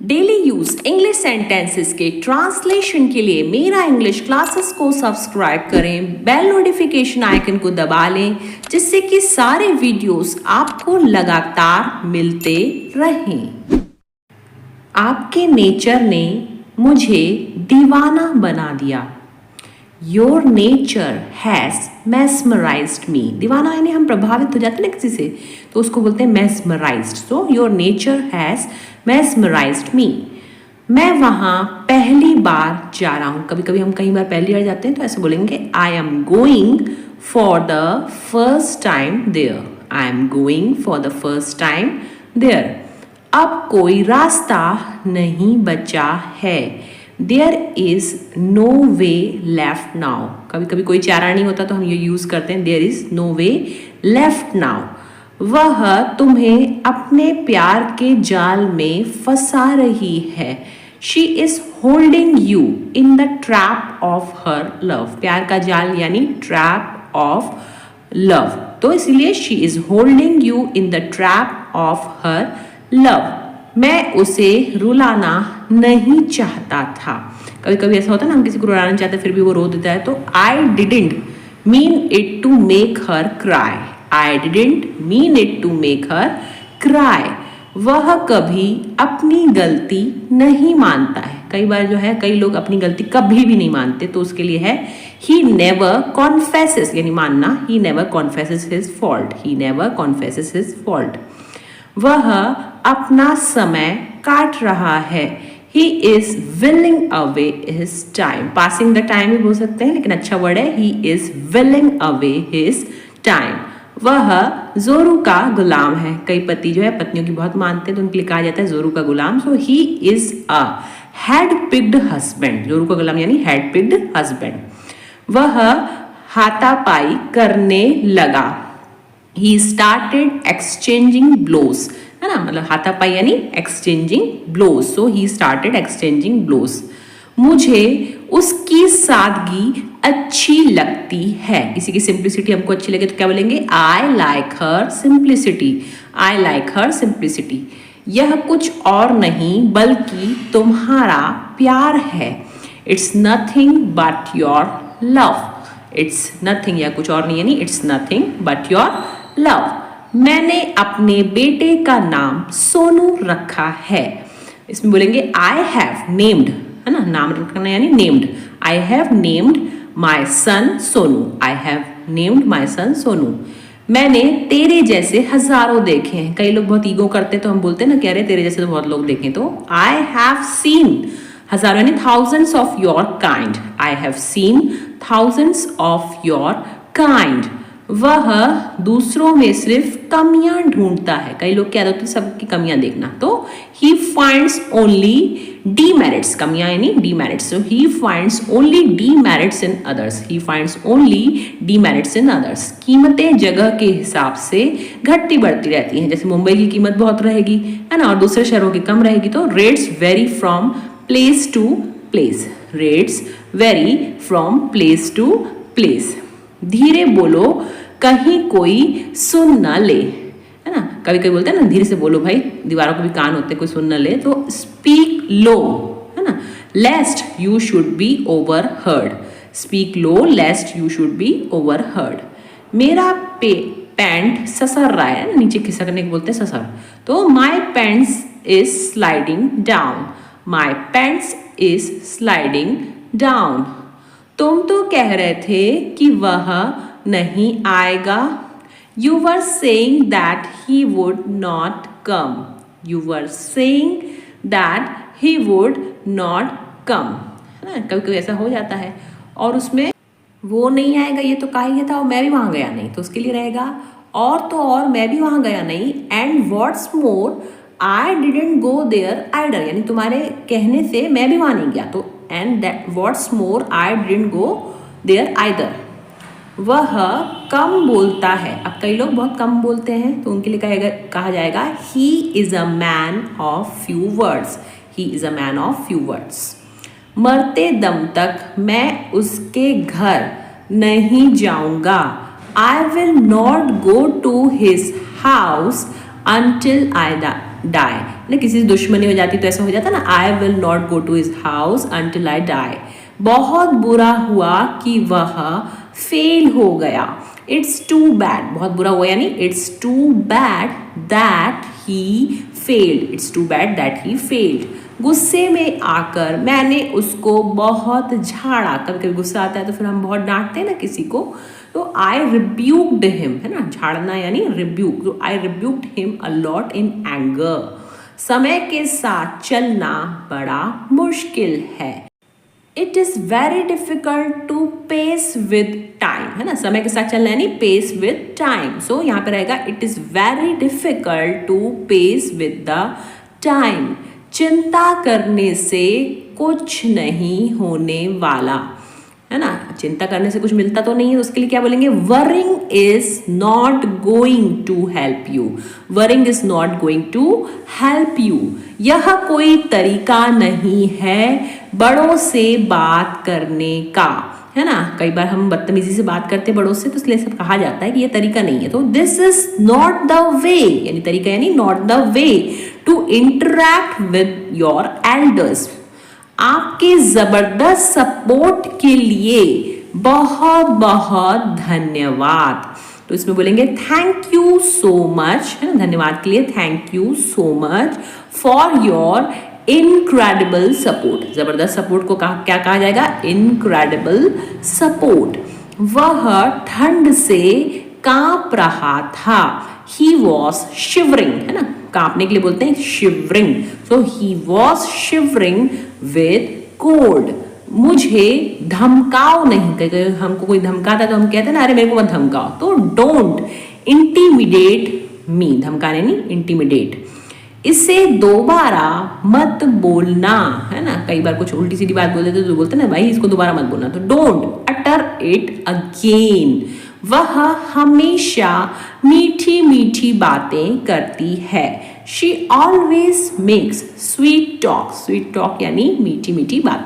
Daily use English sentences के translation के लिए मेरा इंग्लिश क्लासेस को सब्सक्राइब करें, बेल नोटिफिकेशन आइकन को दबा लें जिससे कि सारे वीडियोस आपको लगातार मिलते रहें। आपके नेचर ने मुझे दीवाना बना दिया। योर नेचर हैज़ mesmerized मी। दीवाना यानी हम प्रभावित हो जाते हैं ना किसी से, तो उसको बोलते हैं mesmerized। So your nature has mesmerized मी। मैं वहाँ पहली बार जा रहा हूँ। कभी कभी हम कई बार पहली बार जाते हैं तो ऐसे बोलेंगे I am going for the first time there. I am going for the first time there. अब कोई रास्ता नहीं बचा है। There is no way left now. कभी कभी कोई चारा नहीं होता तो हम ये यूज करते हैं there is no way left now. वह तुम्हें अपने प्यार के जाल में फंसा रही है। She is holding you in the trap of her love. प्यार का जाल यानी ट्रैप ऑफ लव, तो इसलिए she is holding you in the trap of her love. मैं उसे रुलाना नहीं चाहता था। कभी कभी ऐसा होता है ना, हम किसी को रुलाना चाहते हैं फिर भी वो रो देता है, तो I didn't mean it to make her cry. I didn't mean it to make her cry. वह कभी अपनी गलती नहीं मानता है। कई बार जो है कई लोग अपनी गलती कभी भी नहीं मानते, तो उसके लिए है ही नेवर कॉन्फेसेस, यानी मानना। He never confesses his fault. He never confesses his fault. वह अपना समय काट रहा है। He is willing away his time. Passing the time भी बोल सकते हैं, लेकिन अच्छा वर्ड है he is willing away his time. वह जोरू का गुलाम है। कई पति जो है पत्नियों की बहुत मानते हैं तो उनके लिए कहा जाता है जोरू का गुलाम। So he is a hand-picked husband. जोरू का गुलाम यानी hand-picked husband. वह हाथापाई करने लगा। He started exchanging blows, है ना, मतलब हाथापाई यानी exchanging blows. So he started exchanging blows. मुझे उसकी सादगी अच्छी लगती है। किसी की सिंप्लिसिटी हमको अच्छी लगे तो क्या बोलेंगे? I like her simplicity. I like her simplicity. यह कुछ और नहीं बल्कि तुम्हारा प्यार है। It's nothing but your love. It's nothing या कुछ और नहीं यानी it's nothing but your love. मैंने अपने बेटे का नाम सोनू रखा है। इसमें बोलेंगे आई हैव नेम्ड, है ना, नाम रखना यानी named. I have named my son Sonu. I have named my son Sonu. मैंने तेरे जैसे हजारों देखे हैं। कई लोग बहुत ईगो करते तो हम बोलते हैं ना, कह रहे तेरे जैसे तो बहुत लोग देखे। तो आई हैव सीन, हजारों यानी thousands of your kind. I have seen thousands of your kind. वह दूसरों में सिर्फ कमियां ढूंढता है। कई लोग क्या होते हैं सबकी कमियां देखना, तो ही फाइंड्स ओनली डीमेरिट्स। कमियां यानी demerits. So he finds only demerits in others. He finds only demerits in others. कीमतें जगह के हिसाब से घटती बढ़ती रहती हैं। जैसे मुंबई की कीमत बहुत रहेगी, है ना, और दूसरे शहरों की कम रहेगी। तो rates vary from place to place. Rates vary from place to place. धीरे बोलो कहीं कोई सुन न ले, है ना। कभी कभी बोलते हैं ना धीरे से बोलो भाई, दीवारों को भी कान होते हैं, कोई सुन न ले। तो स्पीक लो, है ना, lest you should be overheard. Speak low lest you should be overheard. मेरा पैंट ससर रहा है, नीचे खिसकने को बोलते हैं ससर। तो my pants is sliding down. My pants is sliding down. तुम तो कह रहे थे कि वह नहीं आएगा। You were saying that he would not come. You were saying that he would not come, है ना। कभी कभी ऐसा हो जाता है और उसमें वो नहीं आएगा ये तो कहा ही था और मैं भी वहाँ गया नहीं, तो उसके लिए रहेगा और तो और मैं भी वहाँ गया नहीं। And what's more I didn't go there either, यानी तुम्हारे कहने से मैं भी वहाँ नहीं गया। तो and that what's more I didn't go there either. वह कम बोलता है। अब कई लोग बहुत कम बोलते हैं तो उनके लिए कहा जाएगा he is a man of few words. He is a man of few words. मरते दम तक मैं उसके घर नहीं जाऊंगा। I will not go to his house until I die. ना किसी से दुश्मनी हो जाती तो ऐसा हो जाता ना, I will not go to his house until I die. बहुत बुरा हुआ कि वह फेल हो गया। इट्स टू बैड, बहुत बुरा हुआ यानी it's too bad that he failed, it's too bad that he failed. गुस्से में आकर मैंने उसको बहुत झाड़ा। कभी कभी गुस्सा आता है तो फिर हम बहुत डांटते हैं ना किसी को, तो आई रिब्यूक्ड हिम, है ना, झाड़ना यानी रिब्यूक, तो I rebuked him a lot in anger. समय के साथ चलना बड़ा मुश्किल है। It is very difficult to pace with time, है ना, समय के साथ चलना यानी पेस विद टाइम। सो यहाँ पे रहेगा it is very difficult to pace with the time. चिंता करने से कुछ नहीं होने वाला, है ना, चिंता करने से कुछ मिलता तो नहीं है, तो उसके लिए क्या बोलेंगे, worrying is not going to help you, worrying is not going to help you. यह कोई तरीका नहीं है बड़ों से बात करने का, है ना, कई बार हम बदतमीजी से बात करते हैं बड़ों से, तो इसलिए सब कहा जाता है कि ये तरीका नहीं है। तो this is not the way, यानी तरीका यानी not the way to interact with your elders. आपके जबरदस्त सपोर्ट के लिए बहुत बहुत धन्यवाद। तो इसमें बोलेंगे थैंक यू सो मच, है ना, धन्यवाद के लिए thank you so much for your incredible support. जबरदस्त सपोर्ट को क्या कहा जाएगा, इनक्रेडिबल सपोर्ट। वह ठंड से कांप रहा था, ही वॉज शिवरिंग, है ना, कांपने के लिए बोलते हैं shivering, so he was shivering with cold. मुझे धमकाओ नहीं, कहीं हमको कोई धमकाता है तो हम कहते हैं ना, अरे मेरे को मत धमकाओ, तो डोंट इंटीमिडेट मी, धमकाने नहीं, इंटीमिडेट। इसे दोबारा मत बोलना, है ना, कई बार कुछ उल्टी सीधी बात बोल देते तो बोलते ना भाई इसको दोबारा मत बोलना, तो डोंट अटर इट अगेन। वह हमेशा मीठी मीठी बातें करती है, she always makes sweet talk, sweet talk यानी मीठी मीठी बातें।